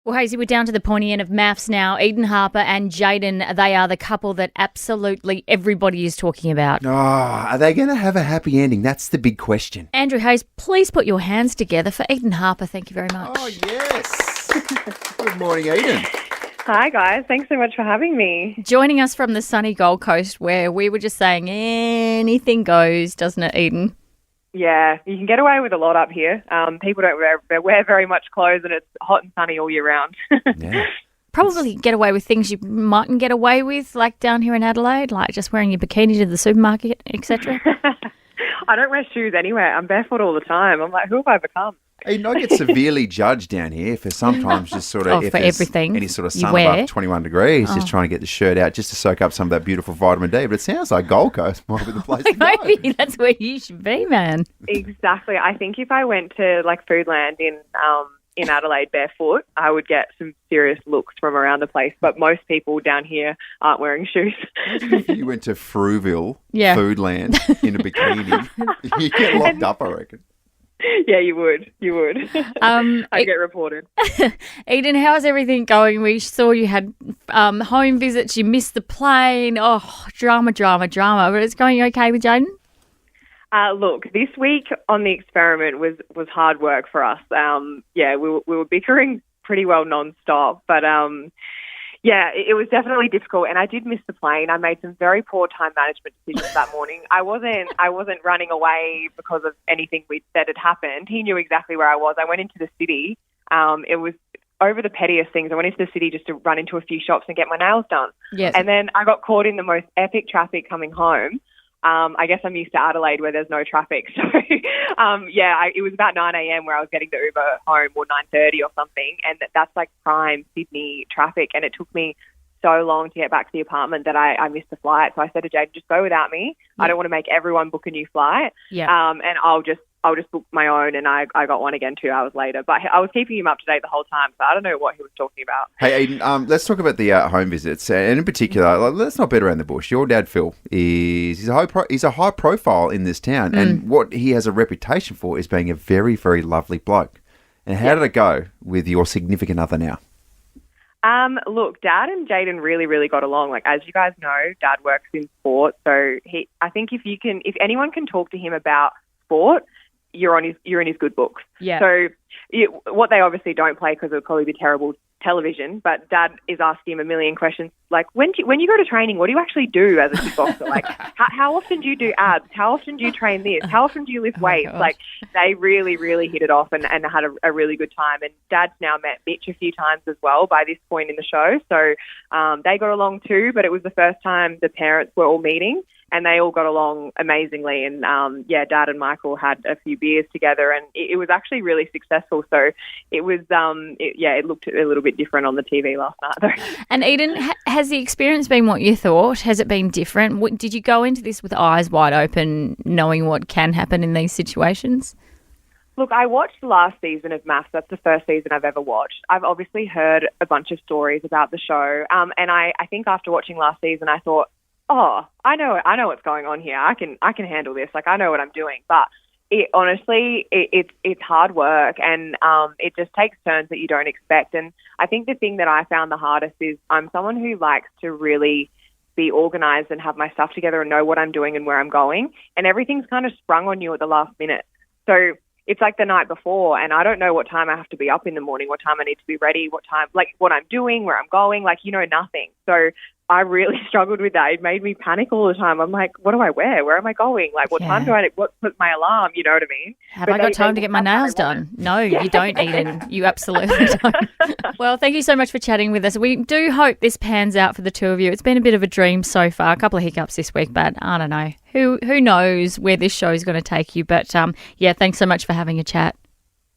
Well, Hazy, we're down to the pointy end of MAFS now. Eden Harper and Jayden, they are the couple that absolutely everybody is talking about. Oh, are they going to have a happy ending? That's the big question. Andrew Hayes, please put your hands together for Eden Harper. Thank you very much. Oh, yes. Good morning, Eden. Hi, guys. Thanks so much for having me. Joining us from the sunny Gold Coast where we were just saying anything goes, doesn't it, Eden? Yeah, you can get away with a lot up here. People don't wear very much clothes and it's hot and sunny all year round. Yeah. Probably get away with things you mightn't get away with, like down here in Adelaide, like just wearing your bikini to the supermarket, etc. I don't wear shoes anywhere. I'm barefoot all the time. I'm like, who have I become? Eden, I get severely judged down here for sometimes just sort of for everything any sort of you sun wear. above 21 degrees, just trying to get the shirt out just to soak up some of that beautiful vitamin D. But it sounds like Gold Coast might be the place to go. Maybe that's where you should be, man. Exactly. I think if I went to like Foodland in Adelaide barefoot, I would get some serious looks from around the place. But most people down here aren't wearing shoes. If you went to Frueville, Foodland, in a bikini, you get locked up, I reckon. Yeah, you would. I get reported. Eden, how's everything going? We saw you had home visits. You missed the plane. Oh, drama. But it's going okay with Jayden? Look, this week on the experiment was hard work for us. We were bickering pretty well non-stop, but it was definitely difficult, and I did miss the plane. I made some very poor time management decisions that morning. I wasn't running away because of anything that had happened. He knew exactly where I was. I went into the city. It was over the pettiest things. I went into the city just to run into a few shops and get my nails done. Yes. And then I got caught in the most epic traffic coming home. I guess I'm used to Adelaide where there's no traffic. So, it was about 9 a.m. where I was getting the Uber home, or 9:30 or something. And that's like prime Sydney traffic. And it took me so long to get back to the apartment that I missed the flight. So I said to Jade, just go without me. Yeah. I don't want to make everyone book a new flight. Yeah. And I'll just book my own. And I got one again 2 hours later. But I was keeping him up to date the whole time. So I don't know what he was talking about. Hey, Eden, let's talk about the home visits. And in particular, let's not beat around the bush. Your dad, Phil, he's a high profile in this town. And what he has a reputation for is being a very, very lovely bloke. And how did it go with your significant other now? Look, Dad and Jayden really, really got along. Like, as you guys know, Dad works in sport. So I think if anyone can talk to him about sport, you're in his good books. Yeah. So what they obviously don't play because it would probably be terrible television, but Dad is asking him a million questions like, when you go to training, what do you actually do as a kickboxer? Like, how often do you do abs? How often do you train this? How often do you lift weights? Like, they really, really hit it off and had a really good time. And Dad's now met Mitch a few times as well by this point in the show. So they got along too, but it was the first time the parents were all meeting. And they all got along amazingly. And, Dad and Michael had a few beers together and it was actually really successful. So it was, it looked a little bit different on the TV last night, though. And Eden, has the experience been what you thought? Has it been different? Did you go into this with eyes wide open, knowing what can happen in these situations? Look, I watched the last season of MAFS. That's the first season I've ever watched. I've obviously heard a bunch of stories about the show. And I think after watching last season, I thought, I know what's going on here. I can handle this. Like, I know what I'm doing. But it's hard work, and it just takes turns that you don't expect. And I think the thing that I found the hardest is I'm someone who likes to really be organised and have my stuff together and know what I'm doing and where I'm going. And everything's kind of sprung on you at the last minute. So it's like the night before, and I don't know what time I have to be up in the morning, what time I need to be ready, what I'm doing, where I'm going, nothing. So I really struggled with that. It made me panic all the time. I'm like, what do I wear? Where am I going? Like, what time what's my alarm? You know what I mean? Have I got time to get my nails done? No, you don't, Eden. You absolutely don't. Well, thank you so much for chatting with us. We do hope this pans out for the two of you. It's been a bit of a dream so far. A couple of hiccups this week, but I don't know. Who knows where this show is going to take you? But thanks so much for having a chat.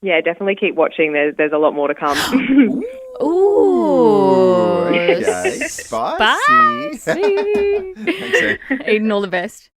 Yeah, definitely keep watching. There's a lot more to come. Ooh. Okay. Spicy. Eden, all the best.